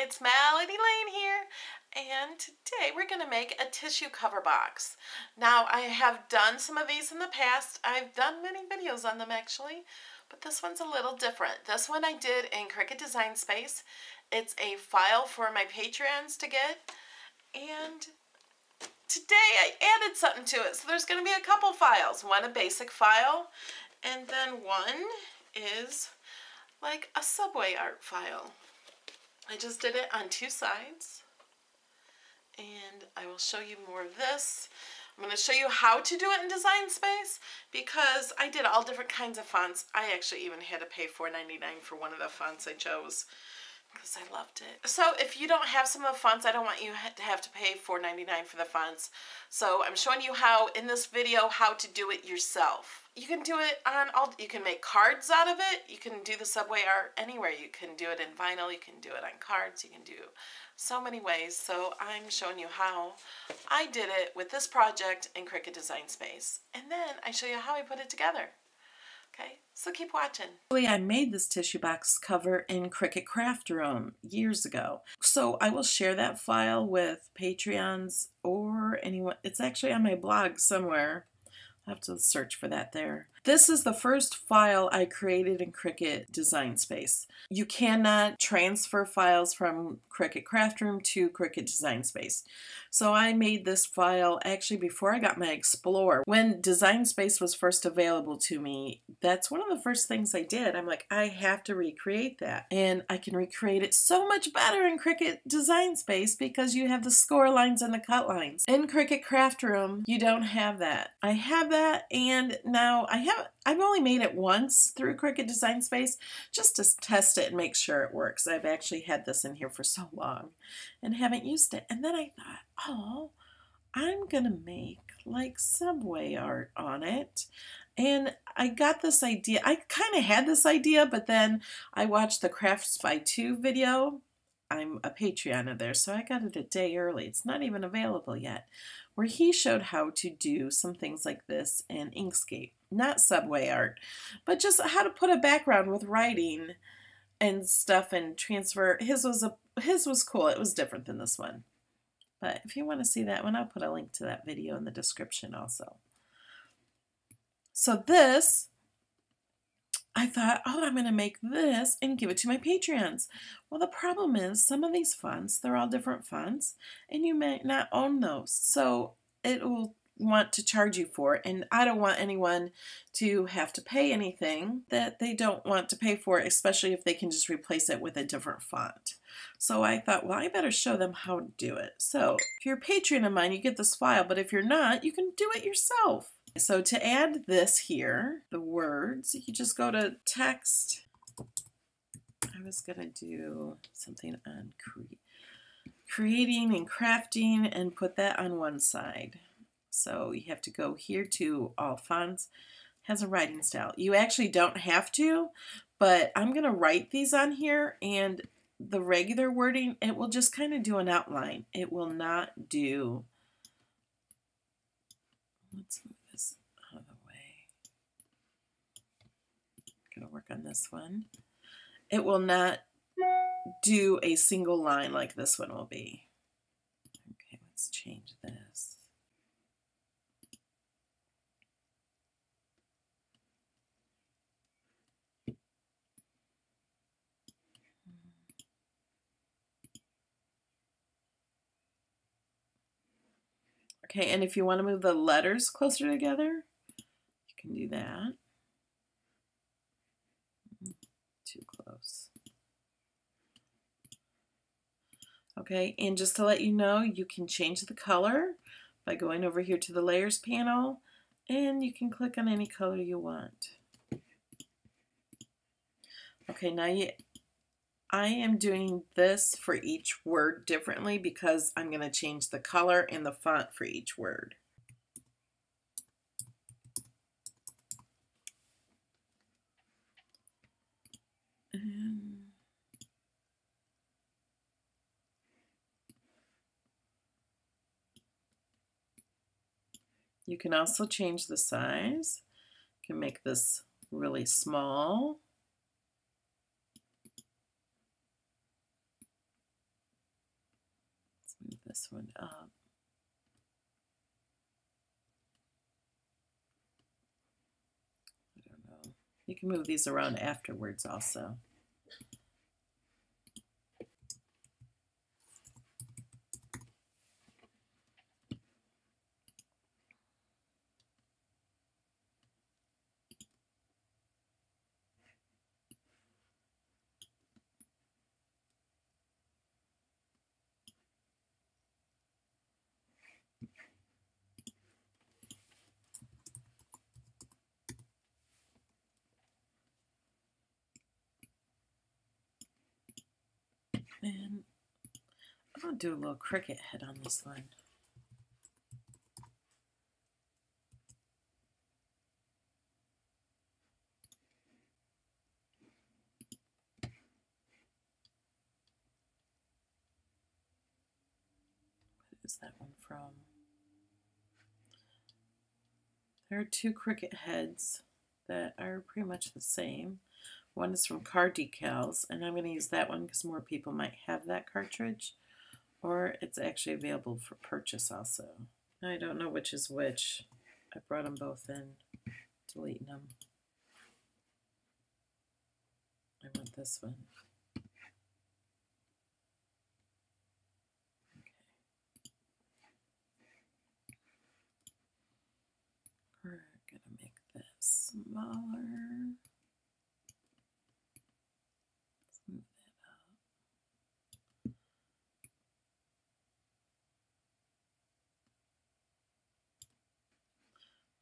it's Melody Lane here, and today we're going to make a tissue cover box. Now, I have done some of these in the past. I've done many videos on them actually, but this one's a little different. This one I did in Cricut Design Space. It's a file for my Patreons to get, and today I added something to it. So there's going to be a couple files. One a basic file, and then one is like a subway art file. I just did it on two sides, and I will show you more of this. I'm going to show you how to do it in Design Space because I did all different kinds of fonts. I actually even had to pay $4.99 for one of the fonts I chose because I loved it. So if you don't have some of the fonts, I don't want you to have to pay $4.99 for the fonts. So I'm showing you how, in this video, how to do it yourself. You can do it on you can make cards out of it. You can do the subway art anywhere. You can do it in vinyl. You can do it on cards. You can do so many ways. So I'm showing you how I did it with this project in Cricut Design Space. And then I show you how I put it together. Okay, so keep watching. I made this tissue box cover in Cricut Craft Room years ago. So I will share that file with Patreons or anyone. It's actually on my blog somewhere. I'll have to search for that there. This is the first file I created in Cricut Design Space. You cannot transfer files from Cricut Craft Room to Cricut Design Space. So I made this file actually before I got my Explorer. When Design Space was first available to me, that's one of the first things I did. I'm like, I have to recreate that. And I can recreate it so much better in Cricut Design Space because you have the score lines and the cut lines. In Cricut Craft Room, you don't have that. I have that, and now I've only made it once through Cricut Design Space just to test it and make sure it works. I've actually had this in here for so long and haven't used it. And then I thought, oh, I'm gonna make like subway art on it. And I got this idea. I kind of had this idea, but then I watched the Crafts by 2 video. I'm a Patreon of theirs, so I got it a day early. It's not even available yet, where he showed how to do some things like this in Inkscape. Not subway art, but just how to put a background with writing and stuff and transfer. His was cool. It was different than this one. But if you want to see that one, I'll put a link to that video in the description also. So this, I thought, oh, I'm going to make this and give it to my Patreons. Well, the problem is some of these fonts, they're all different fonts, and you may not own those. So it will want to charge you for it, and I don't want anyone to have to pay anything that they don't want to pay for, especially if they can just replace it with a different font. So I thought, well, I better show them how to do it. So if you're a patron of mine, you get this file, but if you're not, you can do it yourself. So to add this here, the words, you just go to text. I was going to do something on creating and crafting and put that on one side. So you have to go here to all fonts. Has a writing style. You actually don't have to, but I'm going to write these on here, and the regular wording, it will just kind of do an outline. It will not do, let's move this out of the way. Going to work on this one. It will not do a single line like this one will be. Okay, let's change this. Okay, and if you want to move the letters closer together, you can do that. Too close. Okay, and just to let you know, you can change the color by going over here to the Layers panel, and you can click on any color you want. Okay, now I am doing this for each word differently because I'm going to change the color and the font for each word. You can also change the size. You can make this really small. this one up. I don't know. You can move these around afterwards also. And I'm going to do a little Cricut head on this one. What is that one from? There are two Cricut heads that are pretty much the same. One is from car decals, and I'm going to use that one because more people might have that cartridge, or it's actually available for purchase also. I don't know which is which. I brought them both in, deleting them. I want this one. Okay. We're going to make this smaller. Move that up.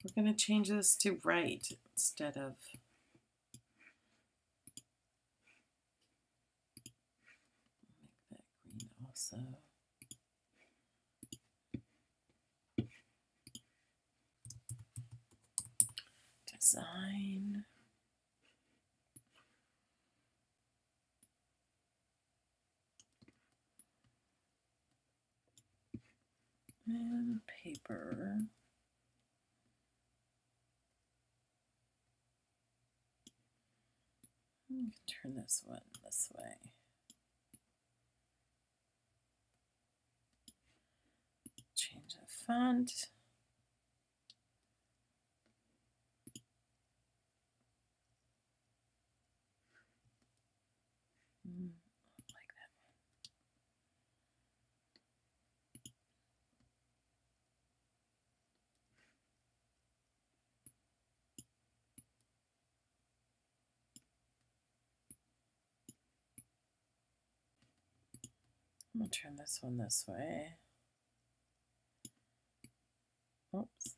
We're going to change this to right instead of make that green also. Design. And paper. Turn this one this way. Change the font. Like that one. I'm going to turn this one this way. Oops.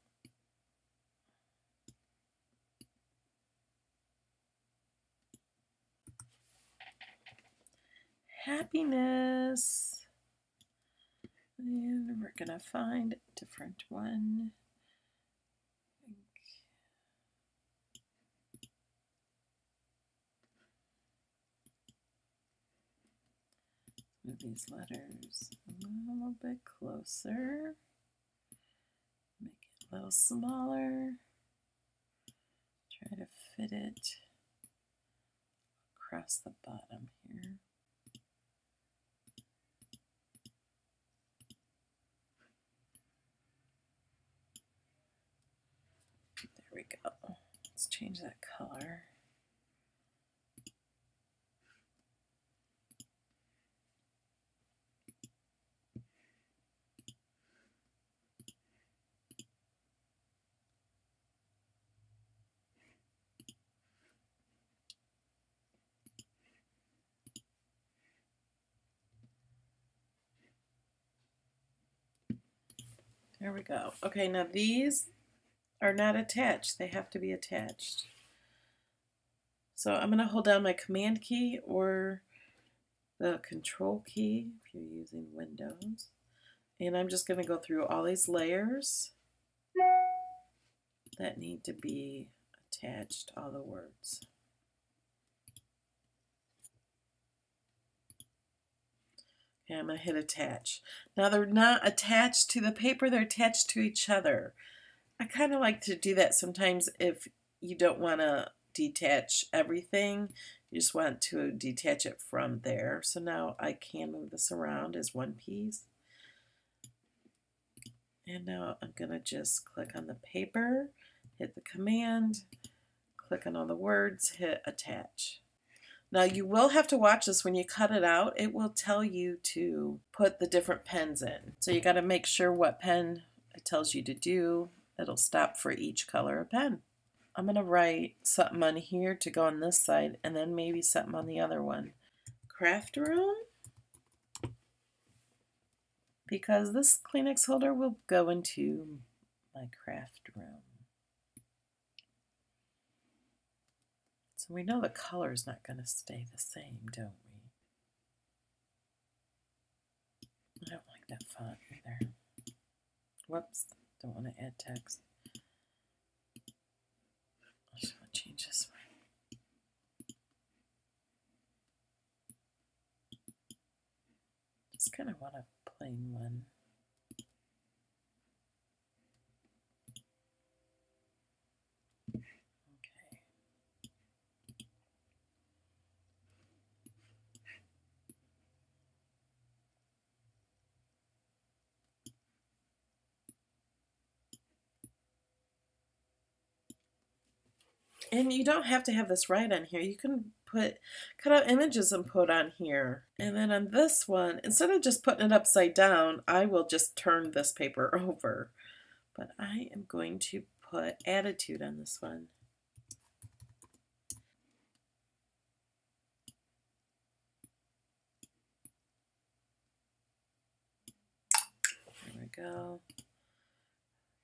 Happiness. And we're going to find a different one. Move these letters a little bit closer. Make it a little smaller. Try to fit it across the bottom here. There we go. Let's change that color. There we go. Okay, now these are not attached. They have to be attached. So I'm going to hold down my Command key or the Control key if you're using Windows. And I'm just going to go through all these layers that need to be attached, all the words. Okay, I'm going to hit attach. Now they're not attached to the paper, they're attached to each other. I kind of like to do that sometimes if you don't want to detach everything. You just want to detach it from there. So now I can move this around as one piece. And now I'm going to just click on the paper, hit the command, click on all the words, hit attach. Now you will have to watch this when you cut it out. It will tell you to put the different pens in. So you got to make sure what pen it tells you to do. It'll stop for each color of pen. I'm going to write something on here to go on this side and then maybe something on the other one. Craft room, because this Kleenex holder will go into my craft room. So we know the color is not going to stay the same, don't we? I don't like that font either. Whoops, don't want to add text. I just want to change this one. Just kind of want a plain one. Okay. And you don't have to have this right on here. You can cut out images and put on here. And then on this one, instead of just putting it upside down, I will just turn this paper over. But I am going to put attitude on this one. There we go.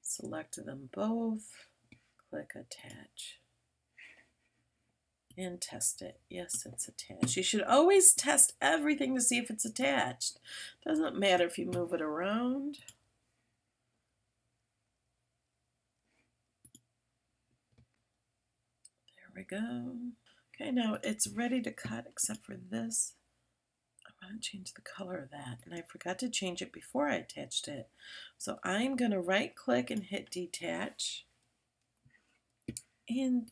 Select them both. Click attach. And test it. Yes, it's attached. You should always test everything to see if it's attached. Doesn't matter if you move it around. There we go. Okay, now it's ready to cut except for this. I want to change the color of that, and I forgot to change it before I attached it. So I'm going to right click and hit detach. And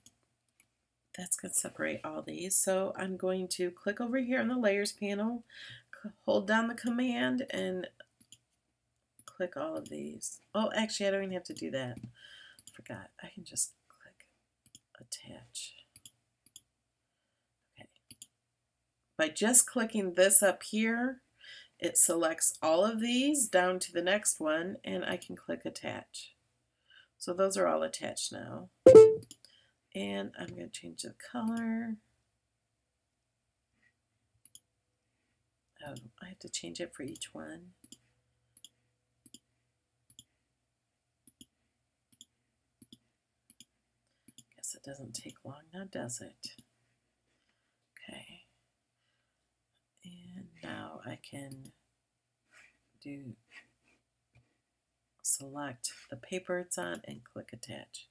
that's going to separate all these. So I'm going to click over here on the layers panel, hold down the command and click all of these. Oh, actually I don't even have to do that. Forgot. I can just click attach. Okay. By just clicking this up here, it selects all of these down to the next one, and I can click attach. So those are all attached now. And I'm going to change the color. Oh, I have to change it for each one. Guess it doesn't take long now, does it? Okay. And now I can select the paper it's on and click attach.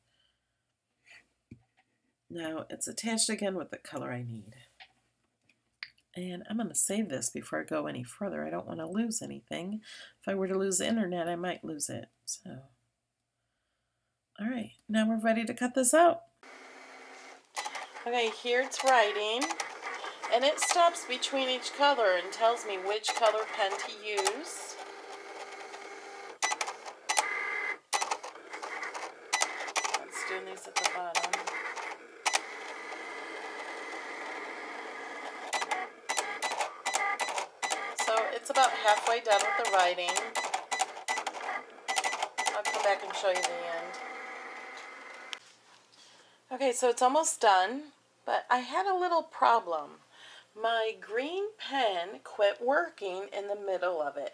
Now it's attached again with the color I need. And I'm going to save this before I go any further. I don't want to lose anything. If I were to lose the internet, I might lose it. So, all right, now we're ready to cut this out. Okay, here it's writing, and it stops between each color and tells me which color pen to use. Let's do these at the bottom. So it's about halfway done with the writing. I'll come back and show you the end. Okay, so it's almost done, but I had a little problem. My green pen quit working in the middle of it.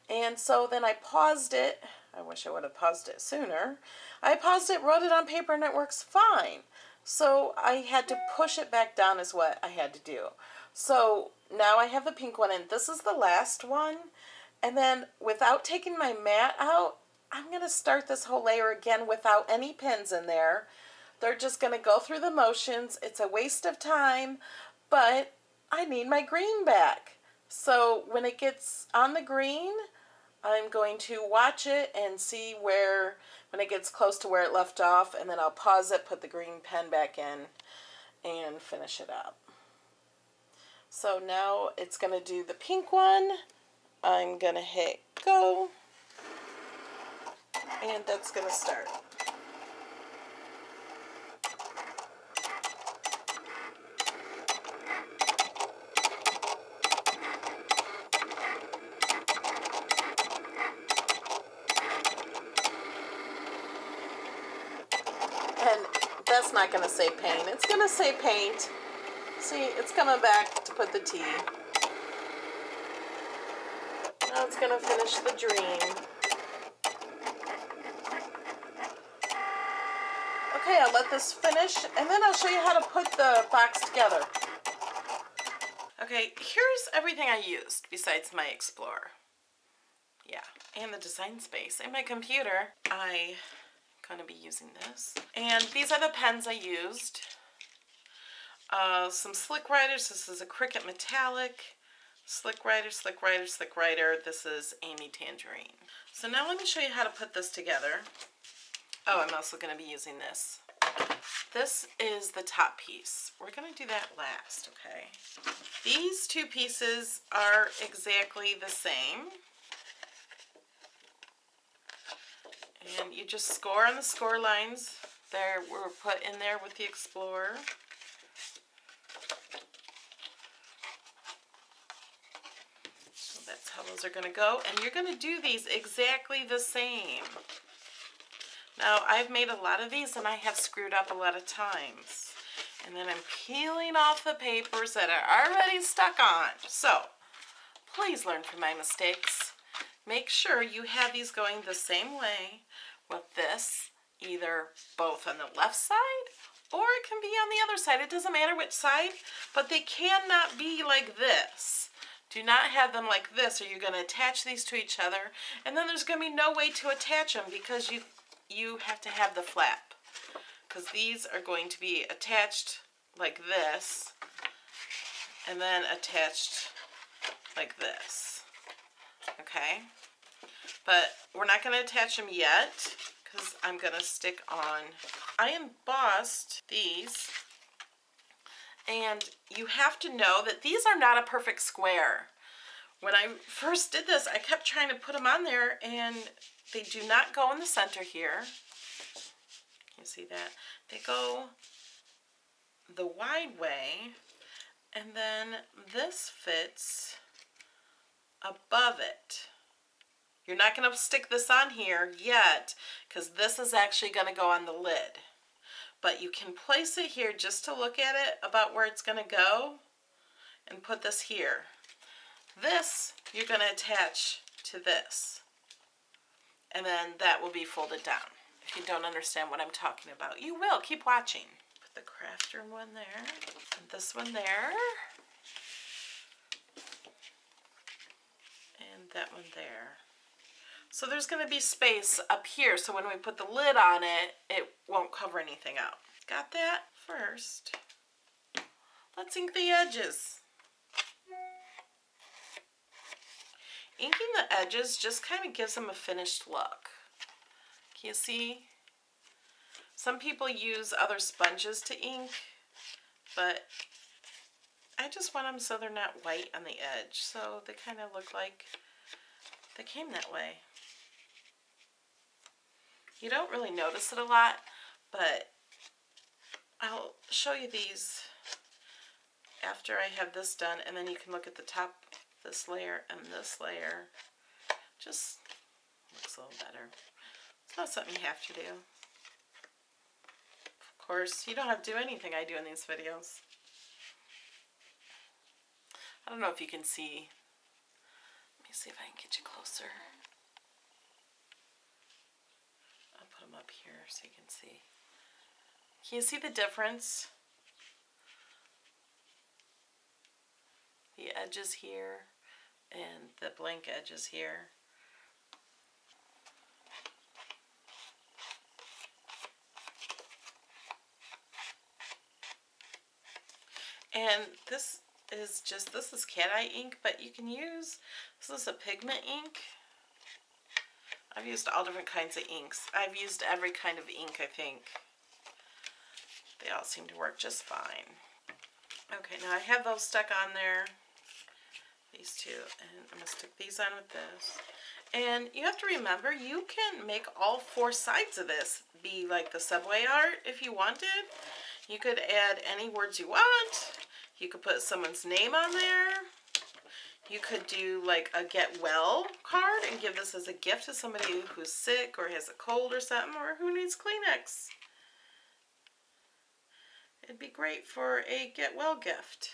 And so then I paused it. I wish I would have paused it sooner. I paused it, wrote it on paper, and it works fine. So I had to push it back down is what I had to do. So now I have the pink one, and this is the last one. And then without taking my mat out, I'm going to start this whole layer again without any pins in there. They're just going to go through the motions. It's a waste of time, but I need my green back. So when it gets on the green, I'm going to watch it and see when it gets close to where it left off, and then I'll pause it, put the green pen back in, and finish it up. So now it's going to do the pink one. I'm going to hit go. And that's going to start. And that's not going to say paint. It's going to say paint. See, it's coming back to put the T. Now it's going to finish the dream. Okay, I'll let this finish, and then I'll show you how to put the box together. Okay, here's everything I used besides my Explorer. Yeah, and the design space. And my computer, I'm going to be using this. And these are the pens I used. Some Slick Writers. This is a Cricut Metallic. Slick Writer, Slick Writer, Slick Writer. This is Amy Tangerine. So now let me show you how to put this together. Oh, I'm also going to be using this. This is the top piece. We're going to do that last, okay? These two pieces are exactly the same. And you just score on the score lines. There were put in there with the Explorer. So that's how those are going to go. And you're going to do these exactly the same. Now, I've made a lot of these and I have screwed up a lot of times. And then I'm peeling off the papers that are already stuck on. So, please learn from my mistakes. Make sure you have these going the same way with this, either both on the left side or it can be on the other side. It doesn't matter which side, but they cannot be like this. Do not have them like this or you're going to attach these to each other and then there's going to be no way to attach them because you have to have the flap, because these are going to be attached like this and then attached like this, okay? But we're not going to attach them yet because I'm going to stick on. I embossed these, and you have to know that these are not a perfect square. When I first did this, I kept trying to put them on there and they do not go in the center here. You see that? They go the wide way, and then this fits above it. You're not going to stick this on here yet because this is actually going to go on the lid. But you can place it here just to look at it about where it's going to go and put this here. This you're going to attach to this. And then that will be folded down. If you don't understand what I'm talking about, you will. Keep watching. Put the crafter one there, and this one there, and that one there. So there's going to be space up here, so when we put the lid on it, it won't cover anything up. Got that? First, let's ink the edges. Inking the edges just kind of gives them a finished look. Can you see? Some people use other sponges to ink, but I just want them so they're not white on the edge. So they kind of look like they came that way. You don't really notice it a lot, but I'll show you these after I have this done, and then you can look at the top, this layer and this layer. Just looks a little better. It's not something you have to do. Of course, you don't have to do anything I do in these videos. I don't know if you can see. Let me see if I can get you closer. I'll put them up here so you can see. Can you see the difference? The edges here and the blank edges here. And this is cat eye ink, but you can use, this is a pigment ink. I've used all different kinds of inks. I've used every kind of ink, I think. They all seem to work just fine. Okay, now I have those stuck on there. These two, and I'm going to stick these on with this. And you have to remember, you can make all 4 sides of this be like the subway art if you wanted. You could add any words you want. You could put someone's name on there. You could do like a get well card and give this as a gift to somebody who's sick or has a cold or something, or who needs Kleenex. It'd be great for a get well gift.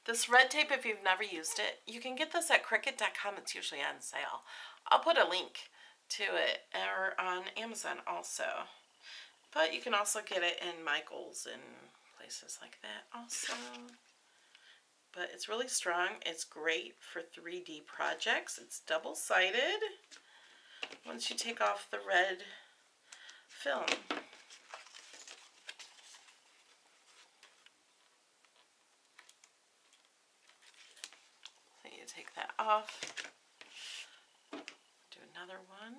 This red tape, if you've never used it, you can get this at Cricut.com. It's usually on sale. I'll put a link to it, or on Amazon also. But you can also get it in Michael's and places like that also. But it's really strong. It's great for 3D projects. It's double-sided once you take off the red film. Take that off, do another one.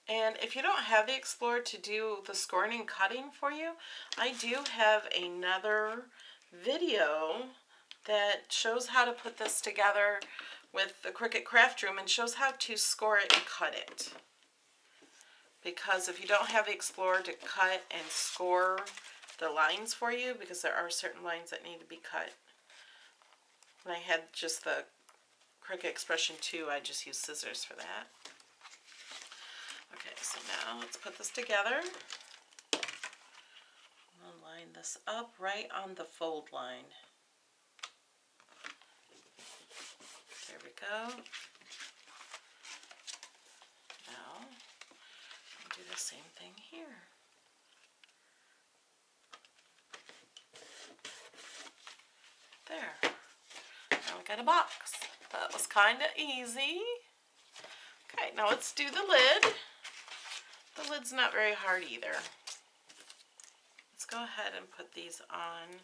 And if you don't have the Explorer to do the scoring and cutting for you, I do have another video that shows how to put this together with the Cricut Craft Room and shows how to score it and cut it. Because if you don't have the Explorer to cut and score the lines for you, because there are certain lines that need to be cut. When I had just the Cricut Expression 2, I just used scissors for that. Okay, so now let's put this together. I'll line this up right on the fold line. There we go. Now, I'll do the same thing here. There. Now we got a box. That was kind of easy. Okay, now let's do the lid. The lid's not very hard either. Let's go ahead and put these on.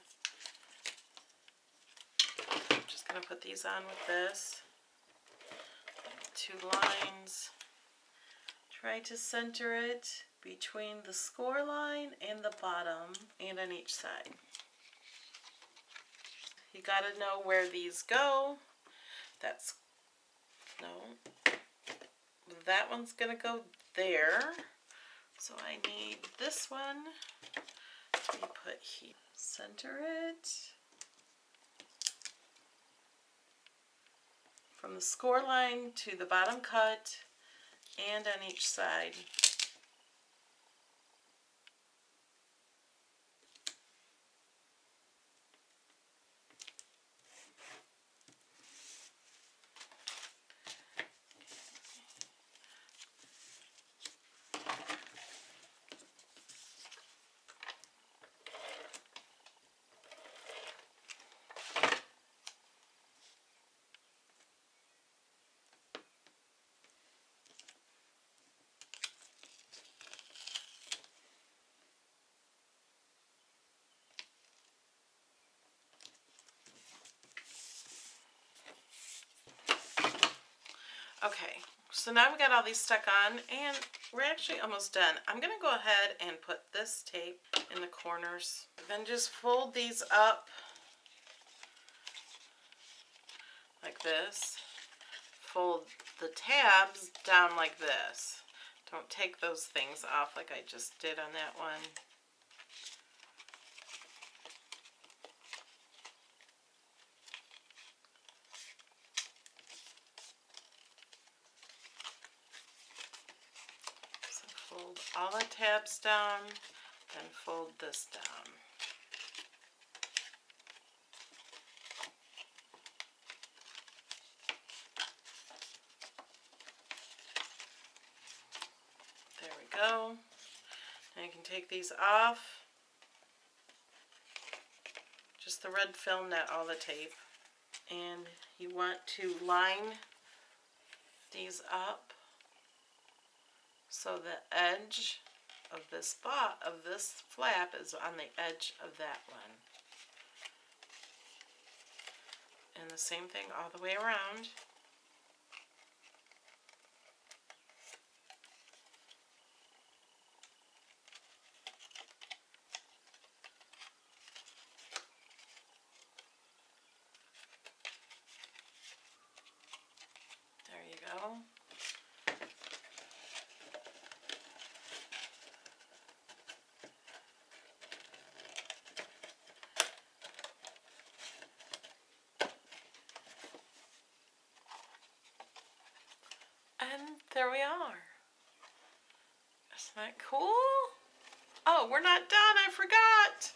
I'm just going to put these on with this. 2 lines. Try to center it between the score line and the bottom, and on each side. You got to know where these go. That's, no, that one's going to go there. So I need this one to be put here. Center it from the score line to the bottom cut and on each side. Okay, so now we got all these stuck on, and we're actually almost done. I'm going to go ahead and put this tape in the corners. Then just fold these up like this. Fold the tabs down like this. Don't take those things off like I just did on that one. Fold all the tabs down, then fold this down. There we go. Now you can take these off. Just the red film, not all the tape. And you want to line these up So the edge of this spot of this flap is on the edge of that one. And the same thing all the way around. There you go. And there we are. Isn't that cool? Oh, we're not done. I forgot.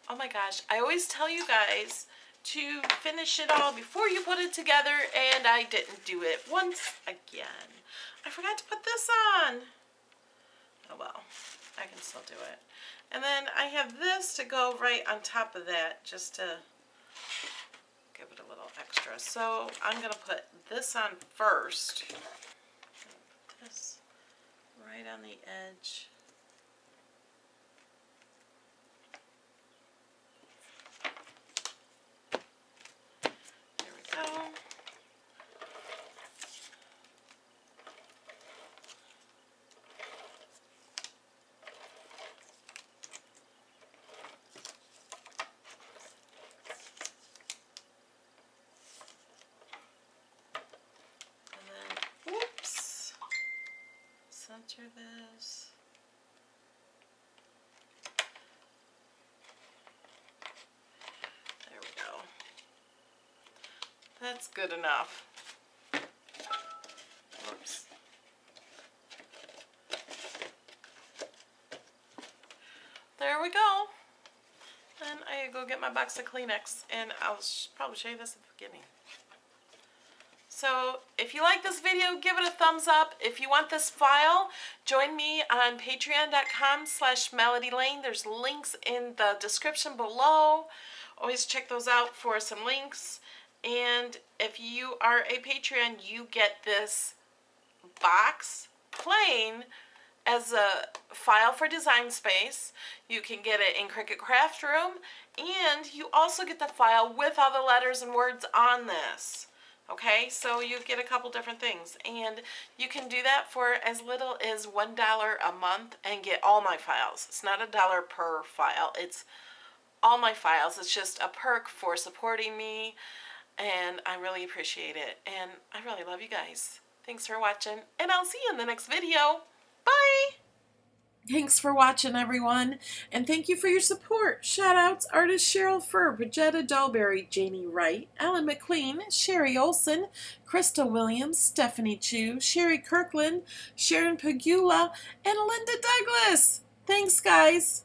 Oh my gosh. I always tell you guys to finish it all before you put it together, and I didn't do it once again. I forgot to put this on. Oh well, I can still do it. And then I have this to go right on top of that, just to give it a little extra. So I'm going to put this on first. Put this right on the edge. There we go. Center this. There we go. That's good enough. Oops. There we go. Then I go get my box of Kleenex, and I'll probably show you this at the beginning. So if you like this video, give it a thumbs up. If you want this file, join me on patreon.com/melodylane. There's links in the description below. Always check those out for some links. And if you are a Patreon, you get this box plain as a file for Design Space. You can get it in Cricut Craft Room, and you also get the file with all the letters and words on this. Okay, so you get a couple different things, and you can do that for as little as $1 a month and get all my files. It's not $1 per file, it's all my files. It's just a perk for supporting me, and I really appreciate it, and I really love you guys. Thanks for watching, and I'll see you in the next video. Bye! Thanks for watching, everyone, and thank you for your support. Shoutouts, artist Cheryl Furr, Bridgetta Dahlberry, Janie Wright, Ellen McLean, Sherry Olson, Krista Williams, Stephanie Chu, Sherry Kirkland, Sharon Pagula, and Linda Douglas. Thanks, guys.